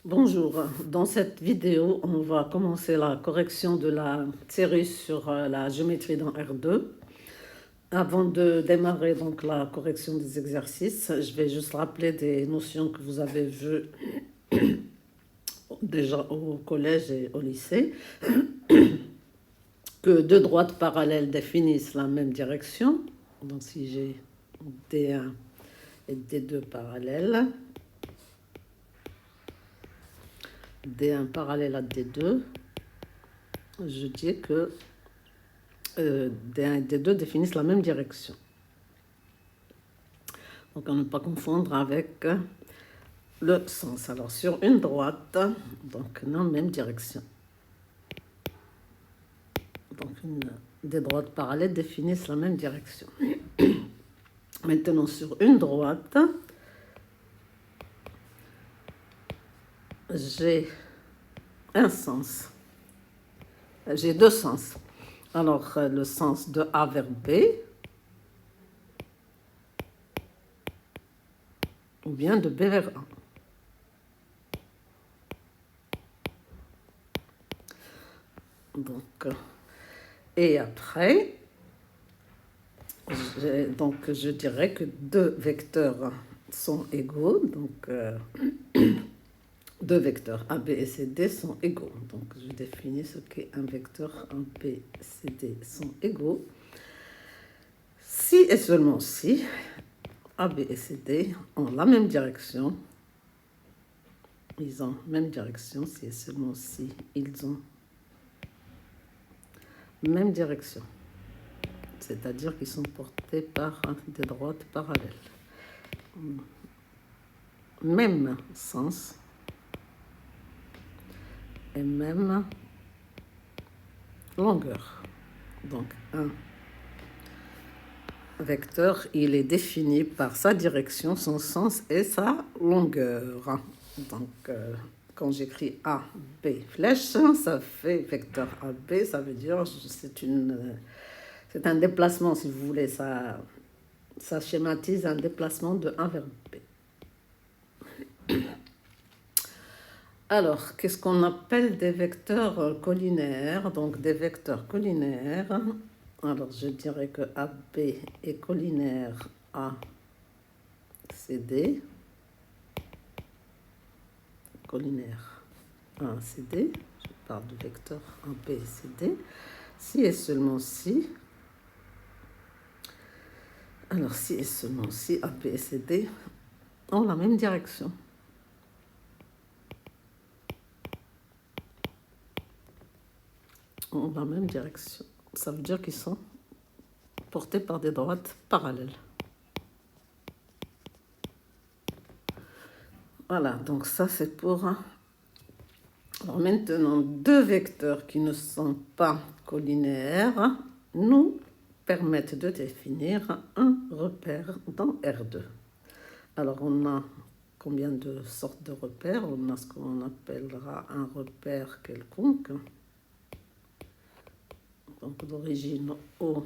Bonjour, dans cette vidéo, on va commencer la correction de la série sur la géométrie dans R2. Avant de démarrer donc la correction des exercices, je vais juste rappeler des notions que vous avez vues déjà au collège et au lycée, que deux droites parallèles définissent la même direction. Donc si j'ai D1 et D2 parallèles, D1 parallèle à D2, je dis que D1 et D2 définissent la même direction. Donc, à ne pas confondre avec le sens. Alors, sur une droite, donc dans la même direction. Donc, des droites parallèles définissent la même direction. Maintenant, sur une droite, j'ai un sens. J'ai deux sens. Alors, le sens de A vers B, ou bien de B vers A. Donc, et après, je dirais que deux vecteurs sont égaux. Donc, deux vecteurs A, B et C, D sont égaux. Donc, je définis ce qu'est un vecteur A, B, C, D sont égaux. Si et seulement si A, B et C, D ont la même direction, ils ont la même direction, si et seulement si ils ont la même direction. C'est-à-dire qu'ils sont portés par des droites parallèles. Même sens et même longueur. Donc, un vecteur, il est défini par sa direction, son sens et sa longueur. Donc, quand j'écris A, B, flèche, ça fait vecteur AB, ça veut dire c'est un déplacement, si vous voulez, ça schématise un déplacement de A vers B. Alors, qu'est-ce qu'on appelle des vecteurs collinaires? Donc, des vecteurs collinaires, alors je dirais que AB est collinaire à CD, collinaire à CD, je parle du vecteur AB et CD, si et seulement si, alors si et seulement si AB et CD ont la même direction. Ont la même direction. Ça veut dire qu'ils sont portés par des droites parallèles. Voilà, donc ça c'est pour... Alors maintenant, deux vecteurs qui ne sont pas collinaires nous permettent de définir un repère dans R2. Alors on a combien de sortes de repères? On a ce qu'on appellera un repère quelconque. Donc l'origine O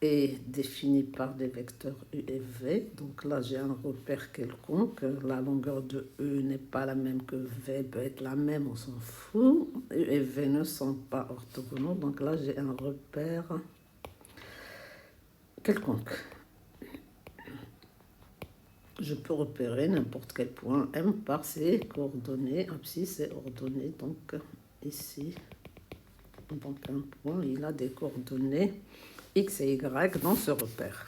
est définie par des vecteurs U et V. Donc là, j'ai un repère quelconque. La longueur de U n'est pas la même que V, peut être la même, on s'en fout. U et V ne sont pas orthogonaux. Donc là, j'ai un repère quelconque. Je peux repérer n'importe quel point M par ses coordonnées. Abscisse est ordonnée, donc ici. Donc un point, il a des coordonnées X et Y dans ce repère.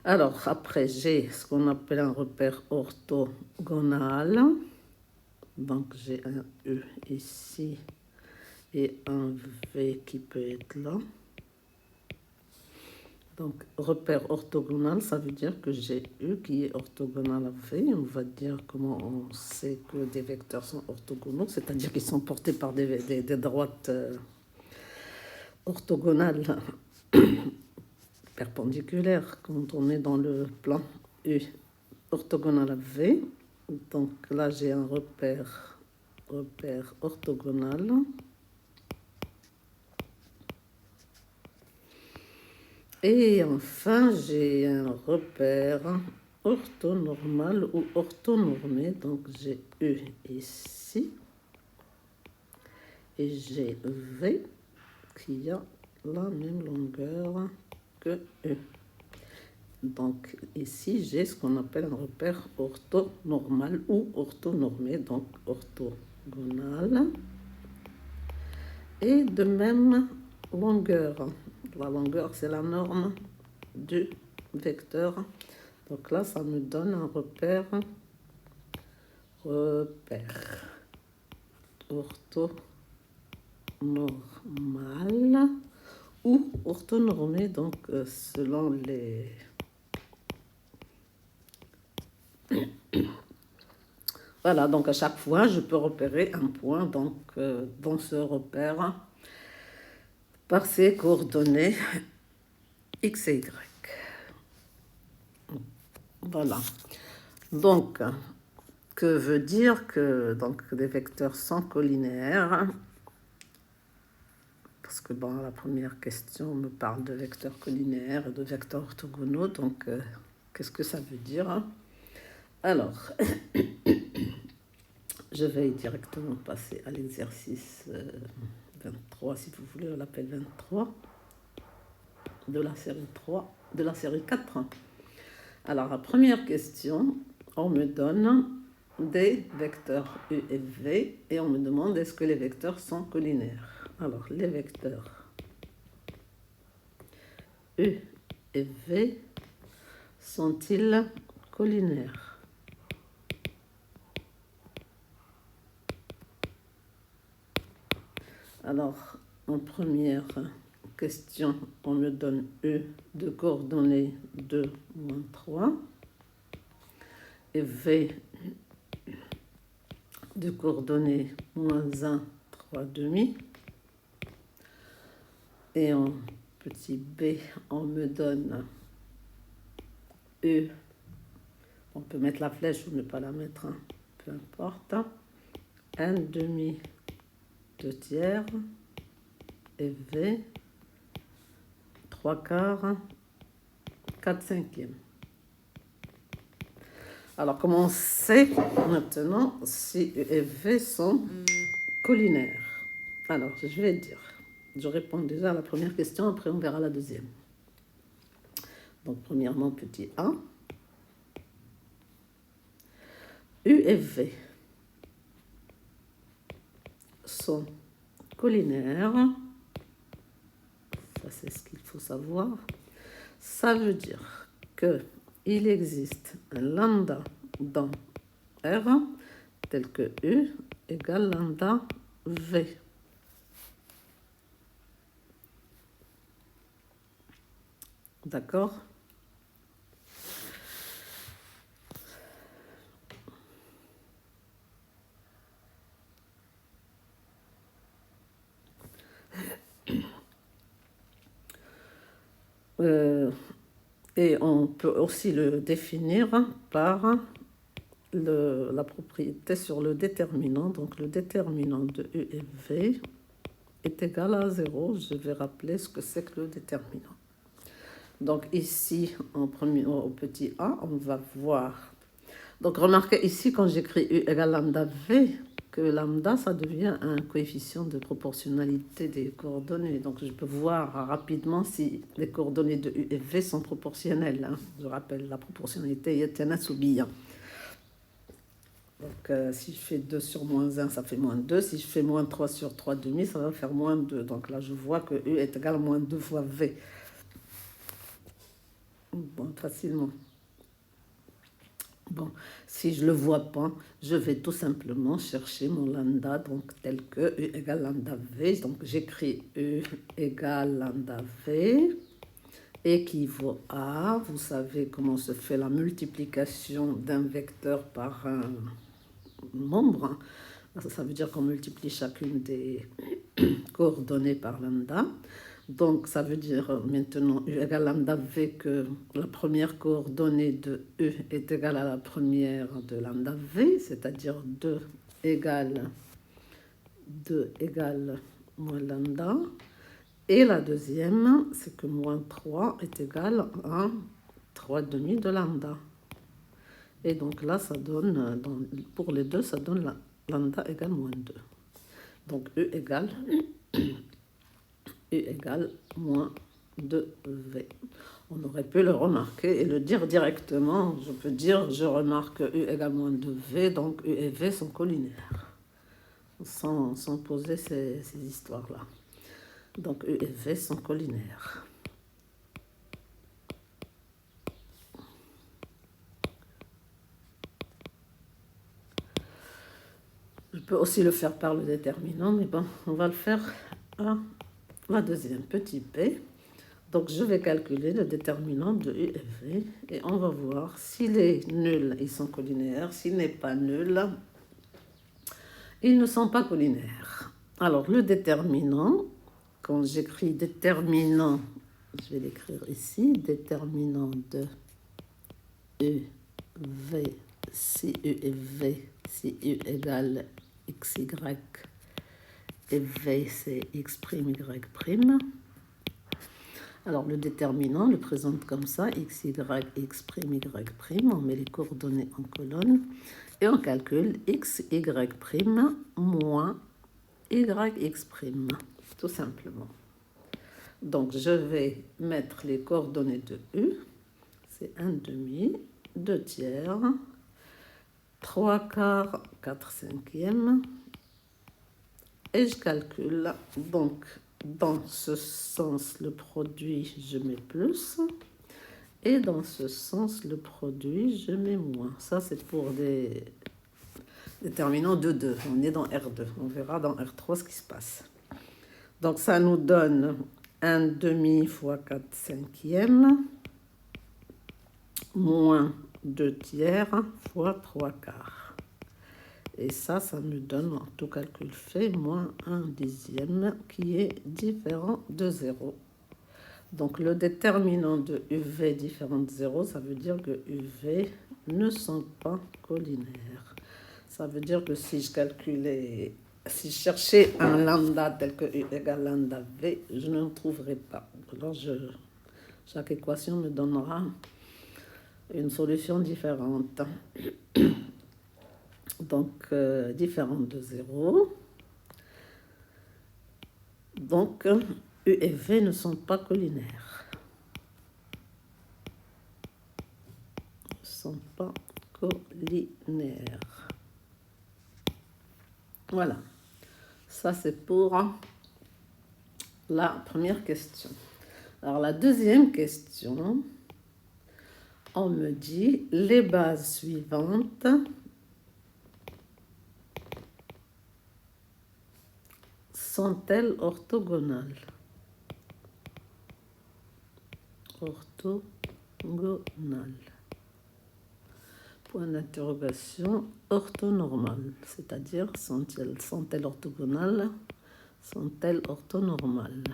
Alors, après, j'ai ce qu'on appelle un repère orthogonal. Donc, j'ai un U ici et un V qui peut être là. Donc, repère orthogonal, ça veut dire que j'ai U qui est orthogonal à V. On va dire comment on sait que des vecteurs sont orthogonaux, c'est-à-dire qu'ils sont portés par des droites orthogonales perpendiculaire quand on est dans le plan U orthogonal à V. Donc là, j'ai un repère orthogonal. Et enfin, j'ai un repère orthonormal ou orthonormé. Donc j'ai E ici et j'ai V qui a la même longueur que E. Donc ici j'ai ce qu'on appelle un repère orthonormal ou orthonormé, donc orthogonal. Et de même longueur. La longueur, c'est la norme du vecteur. Donc là, ça me donne un repère orthonormal ou orthonormé, donc selon les... Voilà, donc à chaque fois, je peux repérer un point donc, dans ce repère par ses coordonnées x et y. Voilà. Donc, que veut dire que donc, les vecteurs sont collinéaires? Parce que bon, la première question me parle de vecteurs collinéaires et de vecteurs orthogonaux. Donc, qu'est-ce que ça veut dire? Alors, je vais directement passer à l'exercice 23, si vous voulez, on l'appelle 23, de la série 3, de la série 4. Alors, la première question, on me donne des vecteurs U et V et on me demande est-ce que les vecteurs sont collinaires. Alors, les vecteurs U et V sont-ils collinaires? Alors, en première question, on me donne E de coordonnées 2, moins 3 et V de coordonnées moins 1, 3 demi. Et en petit b, on me donne E. On peut mettre la flèche ou ne pas la mettre, hein, peu importe. 1 demi, 2 tiers et V, 3 quarts, 4 cinquièmes. Alors, comment on sait maintenant si U et V sont collinaires? Alors, je vais dire, je réponds déjà à la première question, après on verra la deuxième. Donc, premièrement, petit a. U et V sont collinaires. Ça, c'est ce qu'il faut savoir. Ça veut dire qu'il existe un lambda dans R tel que U égale lambda V. D'accord? Et on peut aussi le définir par la propriété sur le déterminant. Donc le déterminant de U et V est égal à 0. Je vais rappeler ce que c'est que le déterminant. Donc ici, au petit a, on va voir. Donc remarquez ici, quand j'écris U égale lambda V, que lambda, ça devient un coefficient de proportionnalité des coordonnées. Donc je peux voir rapidement si les coordonnées de U et V sont proportionnelles. Hein. Je rappelle, la proportionnalité est un assoubillon. Donc si je fais 2 sur moins 1, ça fait moins 2. Si je fais moins 3 sur 3 demi, ça va faire moins 2. Donc là, je vois que U est égal à moins 2 fois V. Bon, facilement. Bon, si je ne le vois pas, je vais tout simplement chercher mon lambda, donc tel que U égale lambda V. Donc j'écris U égale lambda V équivaut à, vous savez comment se fait la multiplication d'un vecteur par un nombre. Ça veut dire qu'on multiplie chacune des coordonnées par lambda. Donc, ça veut dire maintenant U égale lambda V que la première coordonnée de U est égale à la première de lambda V, c'est-à-dire 2 égale moins lambda. Et la deuxième, c'est que moins 3 est égal à 3 demi de lambda. Et donc là, ça donne, pour les deux, ça donne lambda égale moins 2. Donc U égale moins 2V. On aurait pu le remarquer et le dire directement. Je peux dire, je remarque U égale moins 2V, donc U et V sont collinaires. Sans poser ces histoires-là. Donc U et V sont collinaires. Je peux aussi le faire par le déterminant, mais bon, on va le faire à la deuxième, petit p. Donc je vais calculer le déterminant de U et V et on va voir s'il est nul, ils sont collinaires. S'il n'est pas nul, ils ne sont pas collinaires. Alors le déterminant, quand j'écris déterminant, je vais l'écrire ici, déterminant de U, V, si U et V, si U égale xy et V c'est x', y'. Alors le déterminant le présente comme ça, xy, x', y', on met les coordonnées en colonne et on calcule x, y', moins yx', tout simplement. Donc je vais mettre les coordonnées de U, c'est 1/2, 2/3, 3/4, 4/5, et je calcule. Donc dans ce sens le produit je mets plus et dans ce sens le produit je mets moins. Ça c'est pour des déterminants de 2. On est dans R2, on verra dans R3 ce qui se passe. Donc ça nous donne 1/2 fois 4/5 moins 2/3 fois 3/4. Et ça me donne, en tout calcul fait, moins 1/10 qui est différent de 0. Donc le déterminant de UV différent de 0, ça veut dire que UV ne sont pas collinaires. Ça veut dire que si je cherchais un lambda tel que U égale lambda V, je ne le trouverai pas. Alors chaque équation me donnera une solution différente. Donc différente de 0. Donc U et V ne sont pas collinaires. Ne sont pas collinaires. Voilà. Ça c'est pour la première question. Alors la deuxième question, on me dit les bases suivantes sont-elles orthogonales? Orthogonales. Point d'interrogation, orthonormales. C'est-à-dire, sont-elles orthogonales? Sont-elles orthonormales?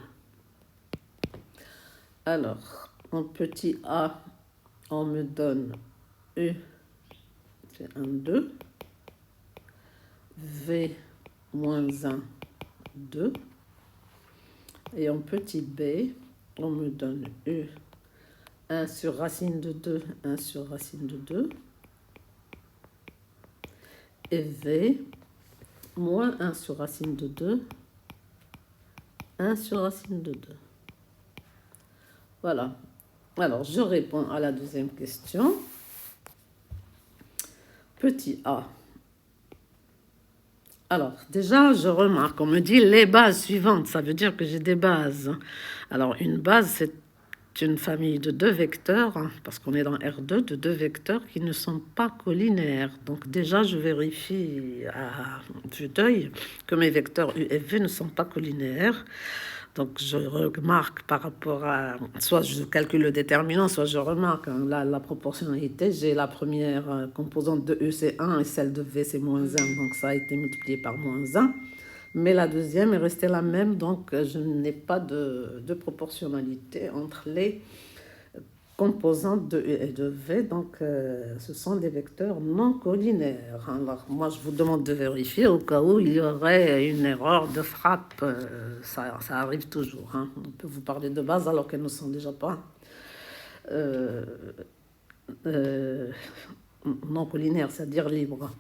Alors, en petit a, on me donne U, c'est 1, 2. V, moins 1, 2. Et en petit b, on me donne U, 1 sur racine de 2, 1 sur racine de 2. Et V, moins 1 sur racine de 2, 1 sur racine de 2. Voilà. Alors, je réponds à la deuxième question. Petit a. Alors, déjà, je remarque, on me dit les bases suivantes. Ça veut dire que j'ai des bases. Alors, une base, c'est une famille de 2 vecteurs, parce qu'on est dans R2, de 2 vecteurs qui ne sont pas collinaires. Donc déjà, je vérifie à vue d'œil que mes vecteurs U et V ne sont pas collinaires. Donc je remarque par rapport à... Soit je calcule le déterminant, soit je remarque la proportionnalité. J'ai la première composante de U, c'est 1, et celle de V, c'est moins 1. Donc ça a été multiplié par moins 1. Mais la deuxième est restée la même, donc je n'ai pas de proportionnalité entre les composantes de U et de V. Donc ce sont des vecteurs non collinaires. Alors moi je vous demande de vérifier au cas où il y aurait une erreur de frappe. Ça arrive toujours. On peut vous parler de base alors qu'elles ne sont déjà pas non collinaire, c'est-à-dire libre.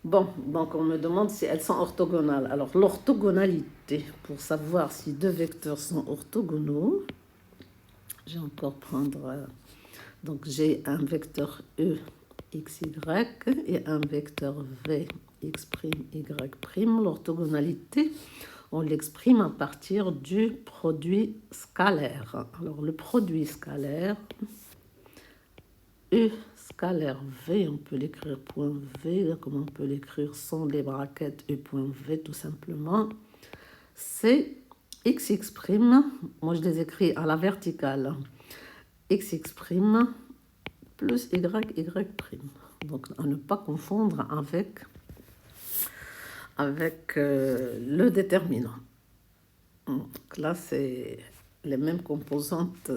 Bon, donc on me demande si elles sont orthogonales. Alors l'orthogonalité, pour savoir si deux vecteurs sont orthogonaux, je vais encore prendre... donc j'ai un vecteur E xy et un vecteur V x', y'. L'orthogonalité, on l'exprime à partir du produit scalaire. Alors le produit scalaire, E scalaire V, on peut l'écrire point V, comment on peut l'écrire sans les braquettes E point V tout simplement, c'est xx', moi je les écris à la verticale, xx' plus y'. Donc à ne pas confondre avec le déterminant. Donc là c'est les mêmes composantes,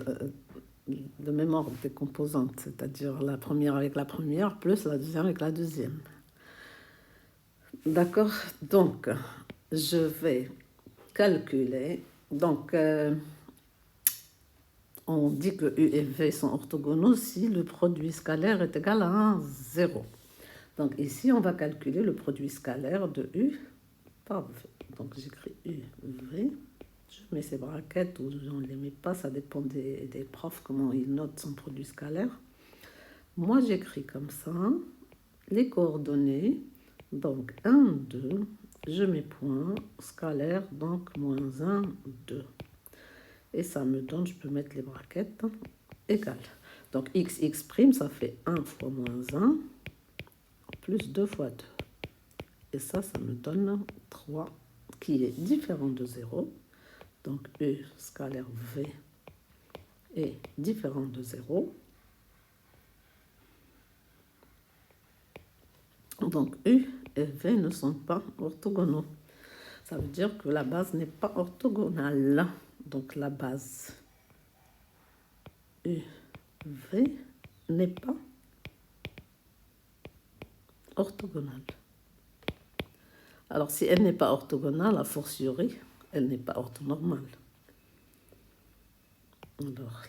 le même ordre des composantes, c'est-à-dire la première avec la première plus la deuxième avec la deuxième. D'accord, donc je vais calculer. Donc on dit que U et V sont orthogonaux si le produit scalaire est égal à 0. Donc ici, on va calculer le produit scalaire de U par V. Donc j'écris U, V. Je mets ces braquettes ou je ne les mets pas, ça dépend des profs, comment ils notent son produit scalaire. Moi, j'écris comme ça les coordonnées. Donc 1, 2, je mets point, scalaire, donc moins 1, 2. Et ça me donne, je peux mettre les braquettes, égal. Donc xx', ça fait 1 fois moins 1, plus 2 fois 2. Et ça me donne 3, qui est différent de 0. Donc E scalaire V est différent de 0. Donc U et V ne sont pas orthogonaux. Ça veut dire que la base n'est pas orthogonale. Donc la base UV n'est pas orthogonale. Alors si elle n'est pas orthogonale, a fortiori, elle n'est pas orthonormale. Alors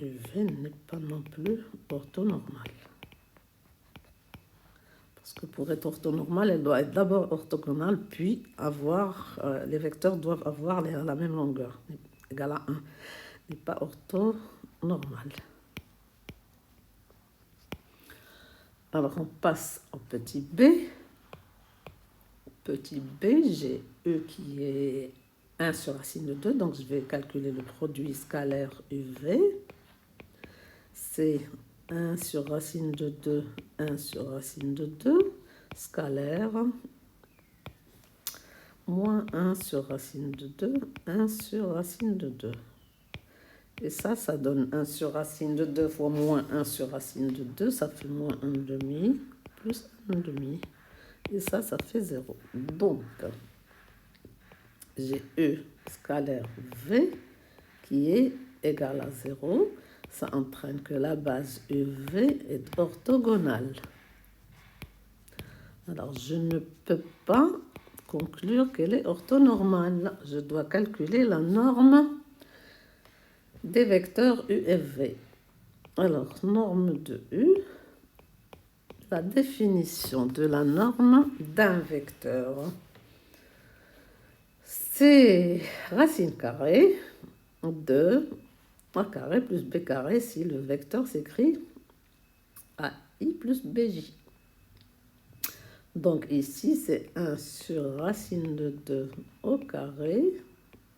UV n'est pas non plus orthonormale. Parce que pour être orthonormale, elle doit être d'abord orthogonale, puis avoir, les vecteurs doivent avoir la même longueur, égale à 1. N'est pas orthonormale. Alors on passe au petit b. Petit b, j'ai E qui est 1 sur racine de 2, donc je vais calculer le produit scalaire UV. C'est 1 sur racine de 2, 1 sur racine de 2, scalaire, moins 1 sur racine de 2, 1 sur racine de 2. Et ça donne 1 sur racine de 2 fois moins 1 sur racine de 2, ça fait moins 1 demi, plus 1 demi. Et ça fait 0. Donc, j'ai E scalaire V qui est égal à 0. Ça entraîne que la base UV est orthogonale. Alors, je ne peux pas conclure qu'elle est orthonormale. Je dois calculer la norme des vecteurs U et V. Alors, norme de U, la définition de la norme d'un vecteur. C'est racine carrée de A carré plus B carré si le vecteur s'écrit AI plus BJ. Donc ici, c'est 1 sur racine de 2 au carré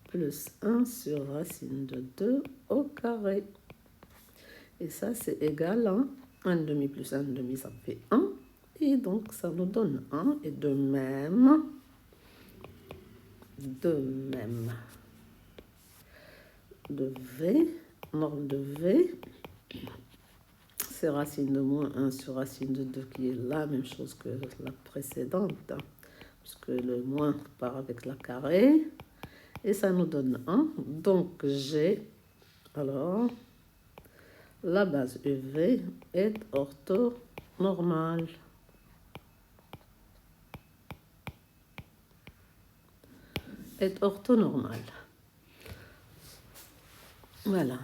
plus 1 sur racine de 2 au carré. Et ça, c'est égal à 1 demi plus 1 demi, ça fait 1. Et donc, ça nous donne 1. Et de même, de V, norme de V, c'est racine de moins 1 sur racine de 2 qui est la même chose que la précédente, puisque le moins part avec la carré, et ça nous donne 1. Donc j'ai, alors, la base UV est orthonormale. Est orthonormale. Voilà.